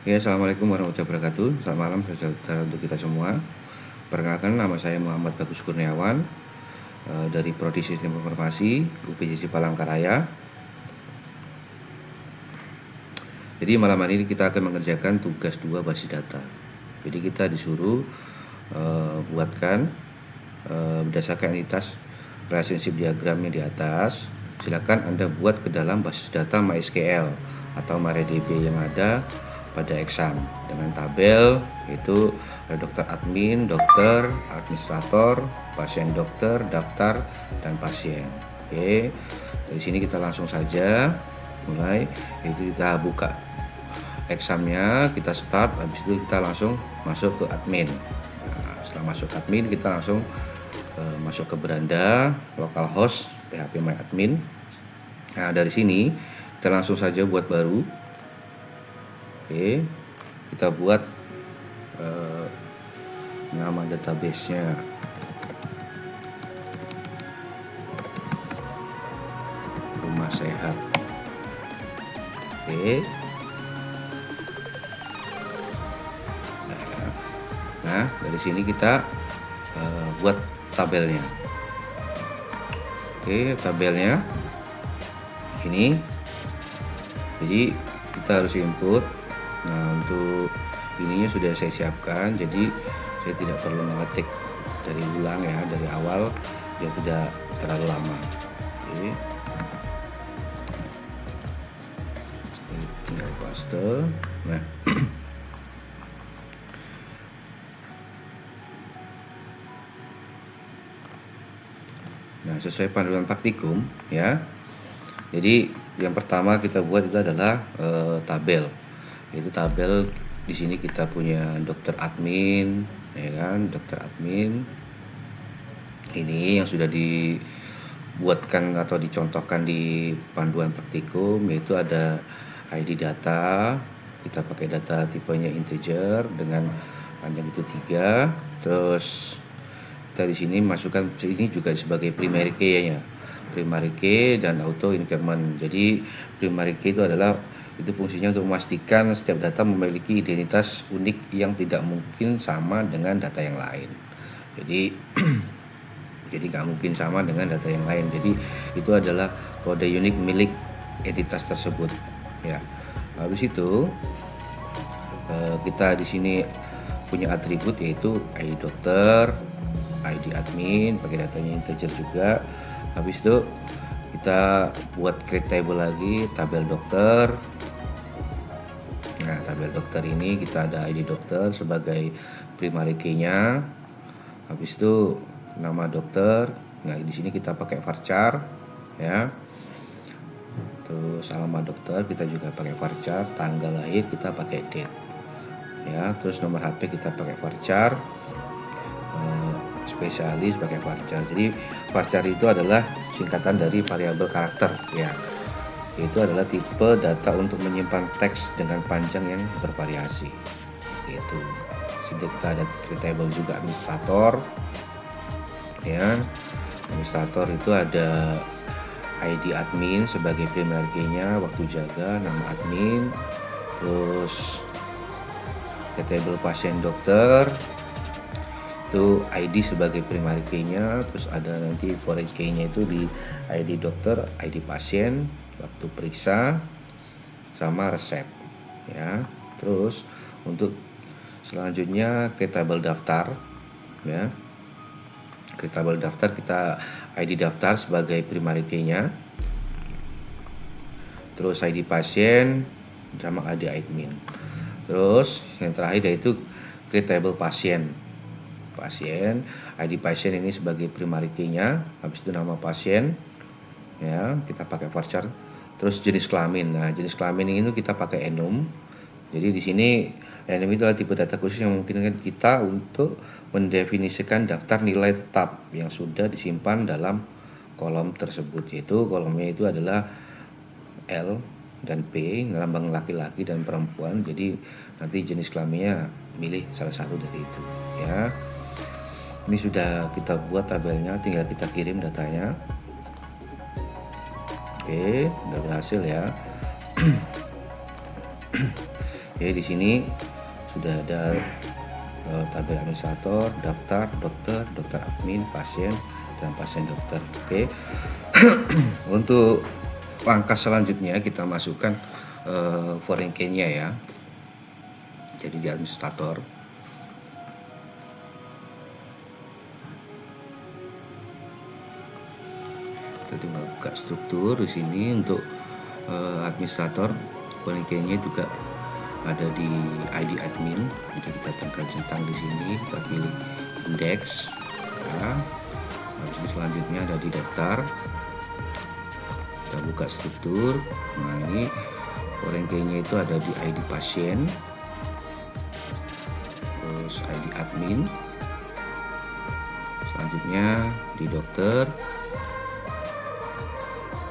Ya, assalamualaikum warahmatullahi wabarakatuh. Selamat malam saudara untuk kita semua. Perkenalkan, nama saya Muhammad Bagus Kurniawan dari Prodi Sistem Informasi UPJC Palangkaraya. Jadi malam hari ini kita akan mengerjakan tugas 2 basis data. Jadi kita disuruh buatkan berdasarkan entitas relationship diagramnya di atas. Silakan Anda buat ke dalam basis data MySQL atau MariaDB yang ada pada exam dengan tabel, yaitu dokter admin, dokter, administrator, pasien dokter, daftar, dan pasien. Oke, dari sini kita langsung saja mulai. Itu kita buka examnya, kita start, habis itu kita langsung masuk ke admin. Nah, setelah masuk admin kita langsung masuk ke beranda localhost PHP My Admin. Nah, dari sini kita langsung saja buat baru. Oke, kita buat nama database-nya Rumah Sehat. Oke. Nah, dari sini kita buat tabelnya. Oke, tabelnya ini. Jadi kita harus input. Nah, untuk ininya sudah saya siapkan, jadi saya tidak perlu mengetik dari ulang ya, dari awal biar tidak terlalu lama. Oke, ini tinggal paste. Nah, sesuai panduan praktikum ya. Jadi yang pertama kita buat itu adalah tabel. Yaitu tabel di sini kita punya dokter admin, ya kan, dokter admin. Ini yang sudah dibuatkan atau dicontohkan di panduan praktikum, yaitu ada ID data. Kita pakai data tipenya integer dengan panjang itu 3. Terus kita di sini masukkan ini juga sebagai primary key-nya. Primary key dan auto increment. Jadi primary key itu adalah fungsinya untuk memastikan setiap data memiliki identitas unik yang tidak mungkin sama dengan data yang lain. Jadi jadi nggak mungkin sama dengan data yang lain. Jadi itu adalah kode unik milik entitas tersebut. Ya. Habis itu kita di sini punya atribut yaitu ID dokter, ID admin, pakai datanya integer juga. Habis itu kita buat create table lagi, tabel dokter. Nah, tabel dokter ini kita ada ID dokter sebagai primary key-nya. Habis itu nama dokter. Nah, di sini kita pakai varchar ya. Terus alamat dokter kita juga pakai varchar, tanggal lahir kita pakai date. Ya, terus nomor HP kita pakai varchar. Spesialis pakai varchar. Jadi varchar itu adalah singkatan dari variabel karakter ya. Itu adalah tipe data untuk menyimpan teks dengan panjang yang bervariasi. Itu. Jadi kita ada create table juga administrator. Ya. Administrator itu ada ID admin sebagai primary key-nya, waktu jaga, nama admin, terus create table pasien dokter. Itu ID sebagai primary key-nya, terus ada nanti foreign key-nya itu di ID dokter, ID pasien, waktu periksa, sama resep ya. Terus untuk selanjutnya create table daftar ya. Create table daftar kita ID daftar sebagai primary key-nya, terus ID pasien sama ID admin. Terus yang terakhir yaitu create table pasien. ID pasien ini sebagai primary key-nya, habis itu nama pasien ya, kita pakai varchar. Terus jenis kelamin. Nah, jenis kelamin ini kita pakai enum. Jadi di sini enum itu adalah tipe data khusus yang memungkinkan kita untuk mendefinisikan daftar nilai tetap yang sudah disimpan dalam kolom tersebut, yaitu kolomnya itu adalah L dan P, lambang laki-laki dan perempuan. Jadi nanti jenis kelaminnya milih salah satu dari itu ya. Ini sudah kita buat tabelnya, tinggal kita kirim datanya. Oke, udah berhasil ya. Oke, di sini sudah ada tabel administrator, daftar, dokter admin, pasien, dan pasien dokter. Oke. Untuk langkah selanjutnya kita masukkan foreign key-nya ya. Jadi di administrator. Kita tinggal buka struktur di sini untuk administrator. Foreign key-nya juga ada di ID admin. Jadi kita tekan centang di sini, kita pilih index. Ya. Habis itu selanjutnya ada di daftar. Kita buka struktur. Nah, ini foreign key-nya itu ada di ID pasien, terus ID admin. Selanjutnya di dokter.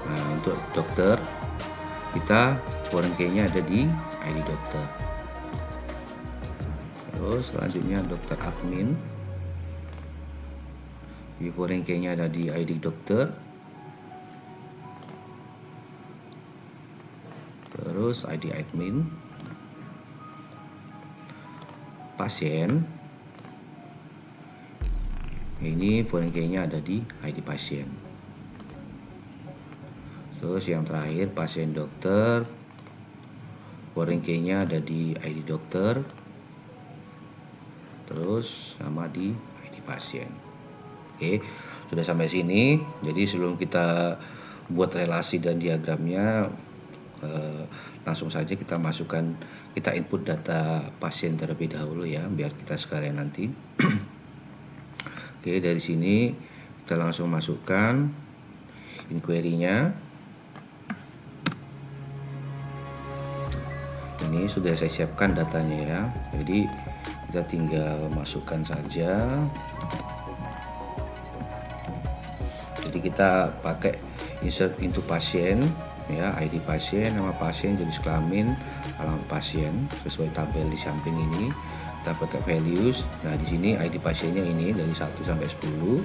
Nah, untuk dokter kita foreign key-nya ada di ID dokter. Terus selanjutnya dokter admin, di foreign key-nya ada di ID dokter. Terus ID admin. Pasien, ini foreign key-nya ada di ID pasien. Terus yang terakhir pasien dokter, foreign key-nya ada di ID dokter, terus sama di ID pasien. Oke, sudah sampai sini. Jadi sebelum kita buat relasi dan diagramnya, langsung saja kita masukkan, kita input data pasien terlebih dahulu ya, biar kita sekalian nanti. Oke, dari sini kita langsung masukkan inquiry-nya. Ini sudah saya siapkan datanya ya, jadi kita tinggal masukkan saja. Jadi kita pakai insert into pasien ya, ID pasien, nama pasien, jenis kelamin, alamat pasien sesuai tabel di samping ini. Kita pakai values. Nah, di sini ID pasiennya ini dari 1 sampai 10.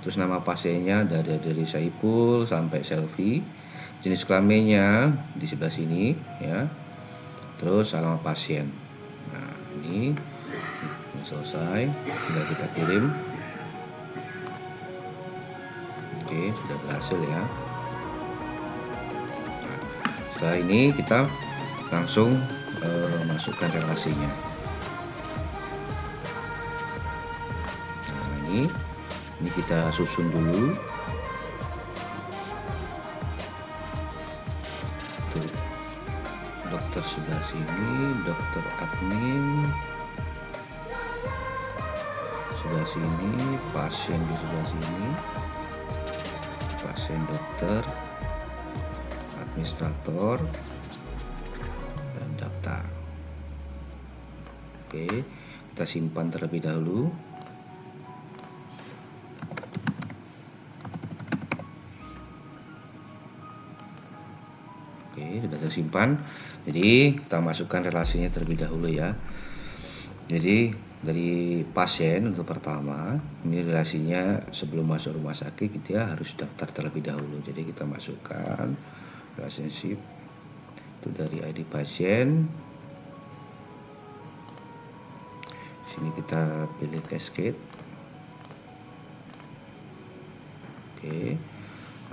Terus nama pasiennya dari Saiful sampai Selfie. Jenis kelaminnya di sebelah sini ya. Terus alamat pasien. Nah, ini selesai, sudah kita kirim. Oke, sudah berhasil ya. Nah, setelah ini kita langsung masukkan relasinya. Nah, ini kita susun dulu. Tuh, dokter sebelah sini, dokter admin sebelah sini, pasien di sebelah sini, pasien dokter, administrator, dan daftar. Oke, kita simpan terlebih dahulu. Oke, sudah tersimpan. Jadi kita masukkan relasinya terlebih dahulu ya. Jadi dari pasien untuk pertama, ini relasinya sebelum masuk rumah sakit kita harus daftar terlebih dahulu. Jadi kita masukkan relationship itu dari ID pasien. Sini kita pilih cascade. Oke.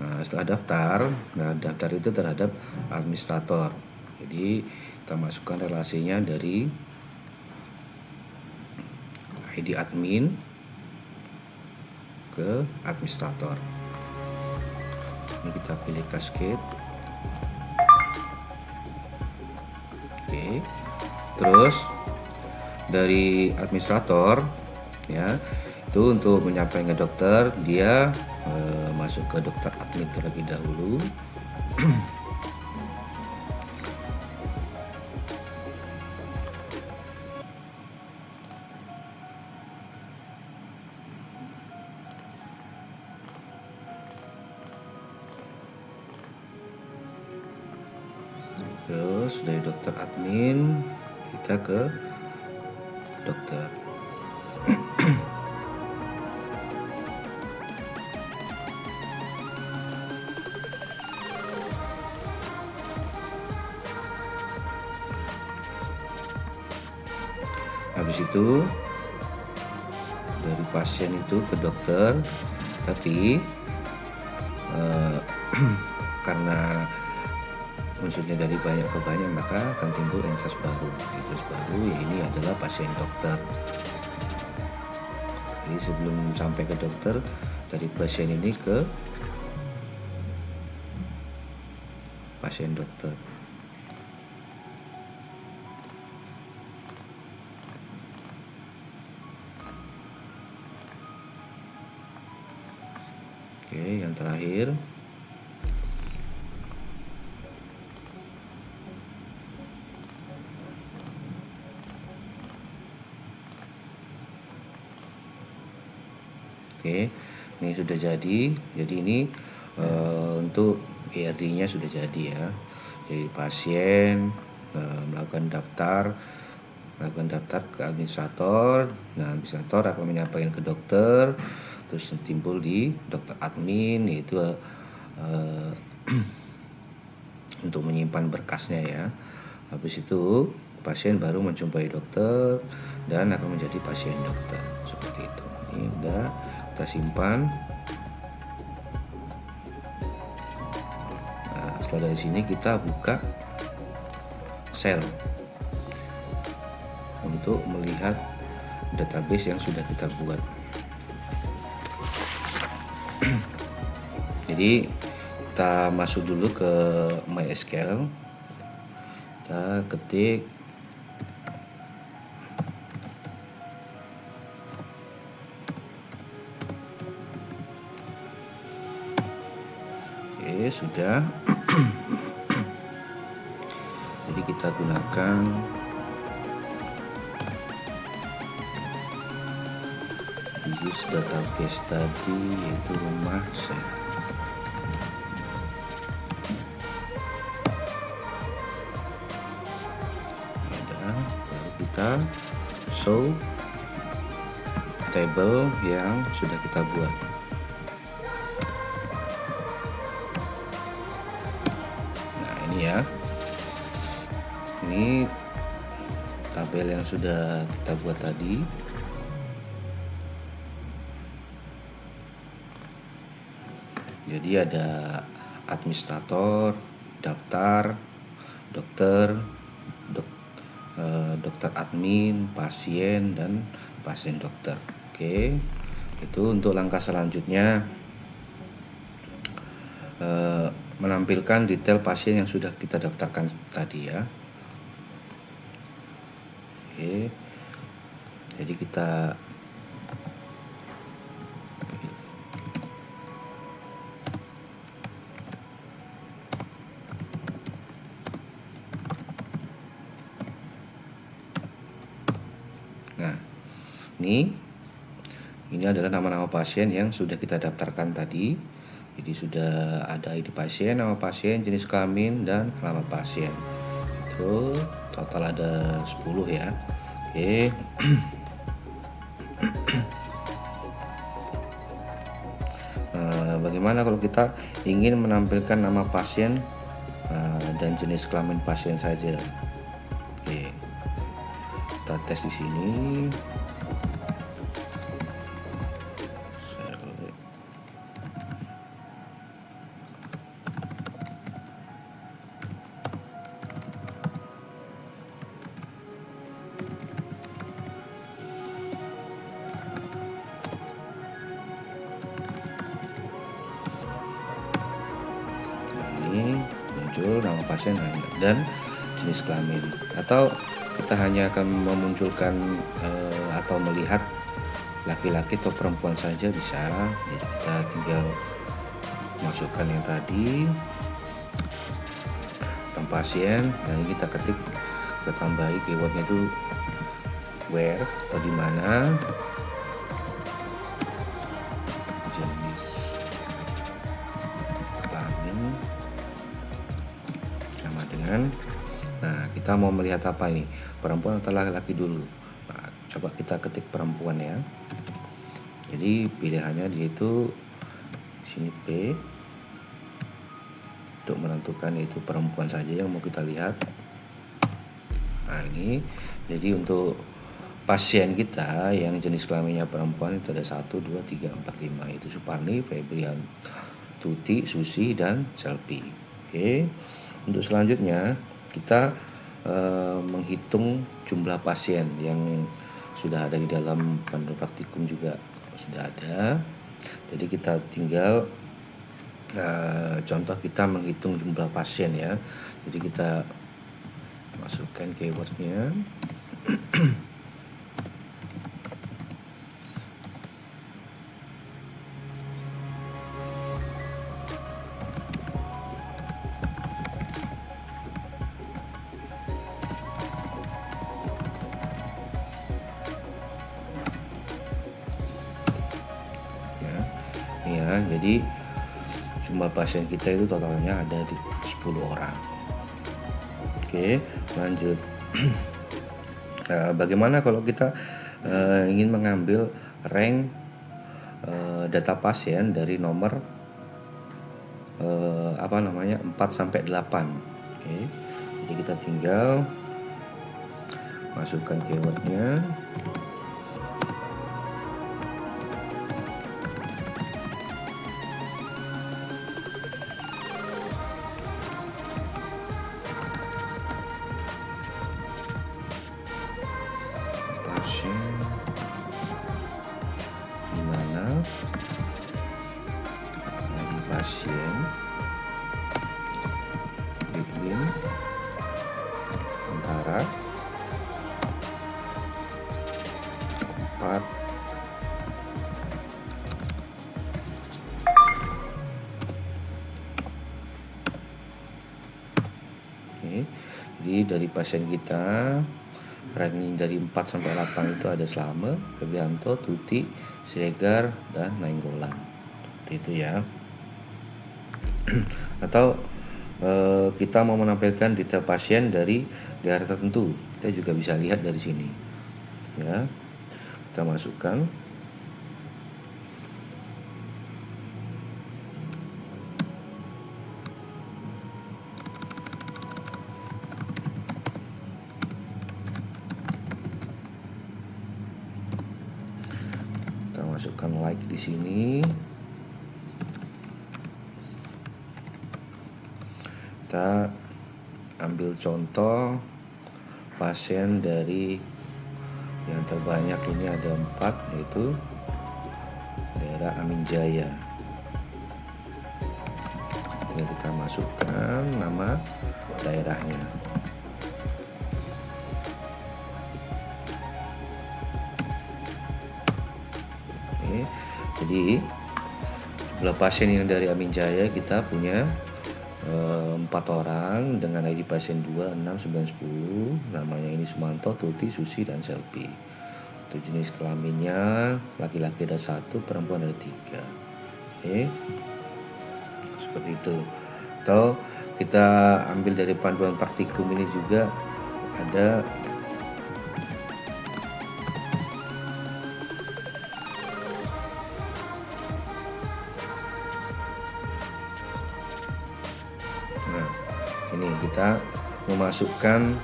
Nah, setelah daftar, nah daftar itu terhadap administrator. Jadi kita masukkan relasinya dari ID admin ke administrator. Ini kita pilih cascade. Oke. Terus dari administrator ya, itu untuk menyampaikan ke dokter, dia masuk ke dokter admin terlebih dahulu. Terus dari dokter admin kita ke dokter. Habis itu dari pasien itu ke dokter, tapi karena unsurnya dari banyak ke banyak, maka akan timbul entitas baru. Entitas baru ya ini adalah pasien dokter. Jadi sebelum sampai ke dokter, dari pasien ini ke pasien dokter. Oke, yang terakhir oke, ini sudah jadi. Jadi ini untuk ERD-nya sudah jadi ya. Jadi pasien melakukan daftar ke administrator. Nah, administrator akan menyampaikan ke dokter, terus timbul di dokter admin, yaitu untuk menyimpan berkasnya ya. Habis itu pasien baru menjumpai dokter dan akan menjadi pasien dokter, seperti itu. Ini udah kita simpan. Nah, setelah dari sini kita buka sel untuk melihat database yang sudah kita buat. Jadi kita masuk dulu ke MySQL, kita ketik oke, sudah. Jadi kita gunakan use database tadi, yaitu rumah sel. Lalu kita show table yang sudah kita buat. Nah, ini ya, ini tabel yang sudah kita buat tadi. Jadi ada administrator, daftar, dokter, dokter admin, pasien, dan pasien dokter. Oke, itu untuk langkah selanjutnya, menampilkan detail pasien yang sudah kita daftarkan tadi ya. Oke, jadi kita ini adalah nama-nama pasien yang sudah kita daftarkan tadi. Jadi sudah ada ID pasien, nama pasien, jenis kelamin, dan alamat pasien. Itu total ada 10 ya. Oke. Bagaimana kalau kita ingin menampilkan nama pasien dan jenis kelamin pasien saja? Oke. Kita tes di sini. Muncul nama pasien dan jenis kelamin, atau kita hanya akan memunculkan atau melihat laki-laki atau perempuan saja bisa. Jadi kita tinggal masukkan yang tadi nama pasien, dan ini kita ketik, kita tambahi keywordnya itu where atau di mana, jenis kelamin sama dengan. Nah, kita mau melihat apa ini, perempuan atau laki-laki dulu. Nah, coba kita ketik perempuan ya. Jadi pilihannya yaitu sini P untuk menentukan yaitu perempuan saja yang mau kita lihat. Nah, ini jadi untuk pasien kita yang jenis kelaminnya perempuan itu ada 1, 2, 3, 4, 5, itu Suparni, Febrian, Tuti, Susi, dan Selvi. Oke, untuk selanjutnya kita menghitung jumlah pasien yang sudah ada di dalam panduan praktikum juga sudah ada. Jadi kita tinggal contoh kita menghitung jumlah pasien ya. Jadi kita masukkan keywordnya. Ya, jadi jumlah pasien kita itu totalnya ada di 10 orang. Oke, lanjut. Bagaimana kalau kita ingin mengambil rank data pasien dari nomor 4 sampai 8. Oke. Jadi kita tinggal masukkan keywordnya. Di mana dari pasien between antara 4 Oke. Jadi dari pasien kita ranking dari 4 sampai 8 itu ada Slame, Febrianto, Tuti, Siregar, dan Nainggolan. Seperti itu ya. Atau kita mau menampilkan detail pasien dari daerah tertentu, kita juga bisa lihat dari sini. Ya, kita masukkan. Kita masukkan like di sini. Kita ambil contoh pasien dari yang terbanyak ini ada 4, yaitu daerah Amin Jaya. Jadi kita masukkan nama daerahnya. Oke, jadi jumlah pasien yang dari Amin Jaya kita punya 4 orang dengan ID pasien 2, 6, 9, 10. Namanya ini Sumanto, Tuti, Susi, dan Selvi. Untuk jenis kelaminnya laki-laki ada 1, perempuan ada 3. Oke, seperti itu. Atau kita ambil dari panduan praktikum ini juga ada ini kita memasukkan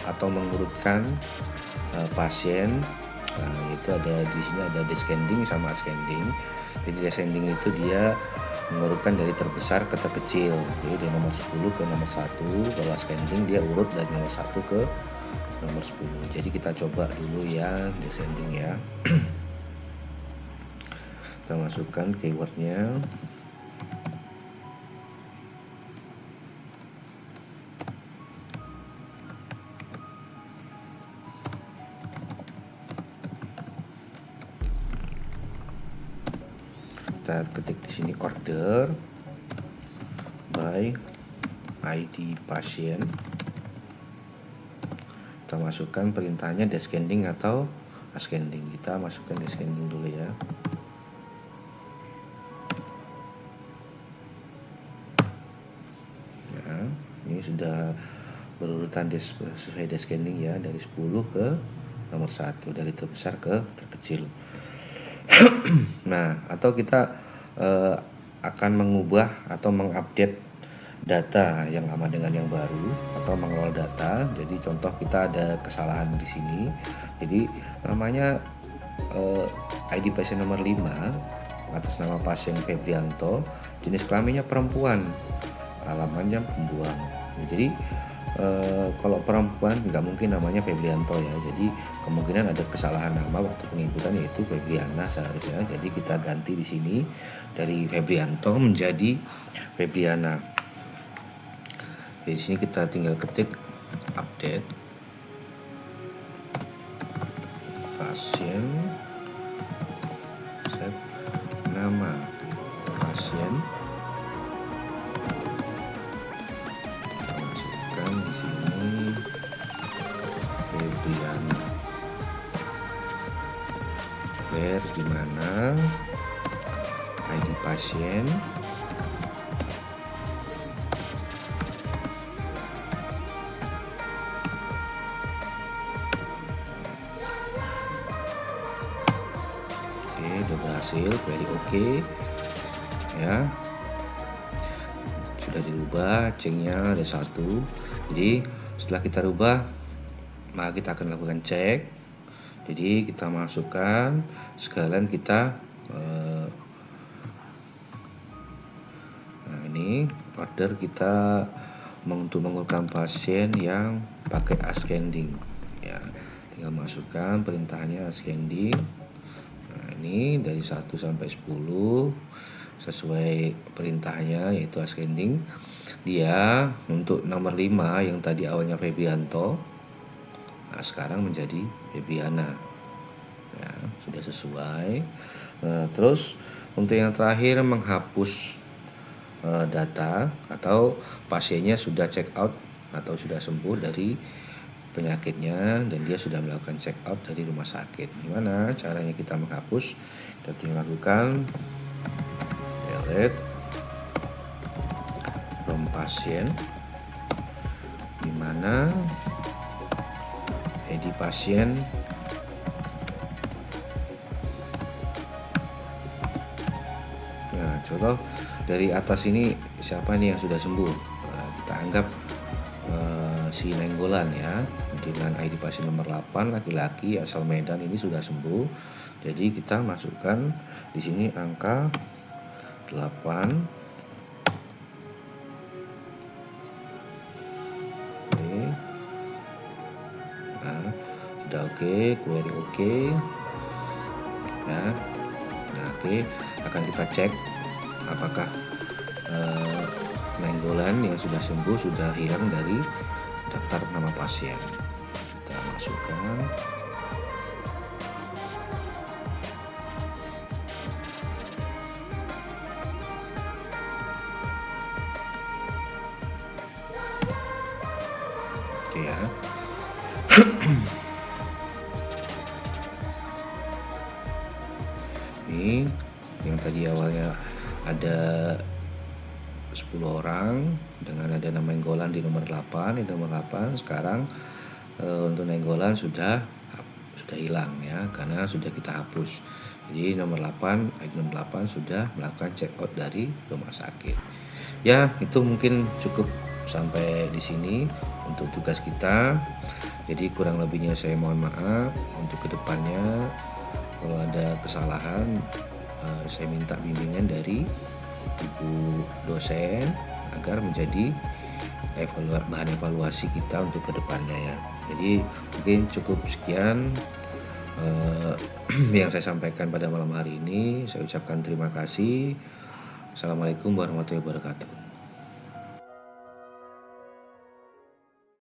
atau mengurutkan pasien. Itu ada di sini ada descending sama ascending. Jadi descending itu dia mengurutkan dari terbesar ke terkecil. Jadi dari nomor 10 ke nomor 1. Kalau ascending dia urut dari nomor 1 ke nomor 10. Jadi kita coba dulu ya descending ya. Kita masukkan keywordnya. Kita ketik di sini order by ID pasien. Kita masukkan perintahnya descending atau ascending. Kita masukkan descending dulu ya. Ya, ini sudah berurutan sesuai descending ya, dari 10 ke nomor 1, dari terbesar ke terkecil. Nah, atau kita akan mengubah atau mengupdate data yang sama dengan yang baru atau mengelola data. Jadi contoh kita ada kesalahan di sini. Jadi namanya ID pasien nomor 5 atas nama pasien Febrianto, jenis kelaminnya perempuan, alamatnya Pembuang. Jadi kalau perempuan nggak mungkin namanya Febrianto ya, jadi kemungkinan ada kesalahan nama waktu penginputan, yaitu Febriana seharusnya. Jadi kita ganti di sini dari Febrianto menjadi Febriana. Di sini kita tinggal ketik update pasien, set nama pasien, kita masukkan di sini Febriana, where di mana ID pasien, udah berhasil, very oke ya, sudah dirubah, ceknya ada 1. Jadi setelah kita rubah, maka kita akan lakukan cek. Jadi kita masukkan sekalian kita nah ini order kita untuk menggunakan pasien yang pakai ascending ya, tinggal masukkan perintahnya ascending. Nah ini dari 1 sampai 10 sesuai perintahnya, yaitu ascending. Dia untuk nomor 5 yang tadi awalnya Febrianto, nah sekarang menjadi Febriana ya, sudah sesuai. Terus untuk yang terakhir, menghapus data atau pasiennya sudah check out atau sudah sembuh dari penyakitnya dan dia sudah melakukan check out dari rumah sakit. Gimana caranya kita menghapus? Kita tinggal lakukan delete from pasien, di mana ID pasien nah contoh dari atas ini siapa nih yang sudah sembuh. Kita anggap si Nenggolan ya, dengan ID pasien nomor 8, laki-laki asal Medan, ini sudah sembuh. Jadi kita masukkan di sini angka 8. Oke. Nah, sudah oke, query oke. Ya. Nah, oke, akan kita cek apakah Nenggolan yang sudah sembuh sudah hilang dari daftar nama pasien. Kita masukkan. Oke ya. Ini yang tadi awalnya ada 10 orang dengan ada nama Nenggolan di nomor 8, sekarang untuk Nenggolan sudah hilang ya, karena sudah kita hapus. Jadi nomor 8, ID nomor 8 sudah melakukan check out dari rumah sakit. Ya, itu mungkin cukup sampai di sini untuk tugas kita. Jadi kurang lebihnya saya mohon maaf. Untuk kedepannya kalau ada kesalahan, saya minta bimbingan dari ibu dosen agar menjadi bahan evaluasi kita untuk kedepannya ya. Jadi mungkin cukup sekian yang saya sampaikan pada malam hari ini. Saya ucapkan terima kasih. Assalamualaikum warahmatullahi wabarakatuh.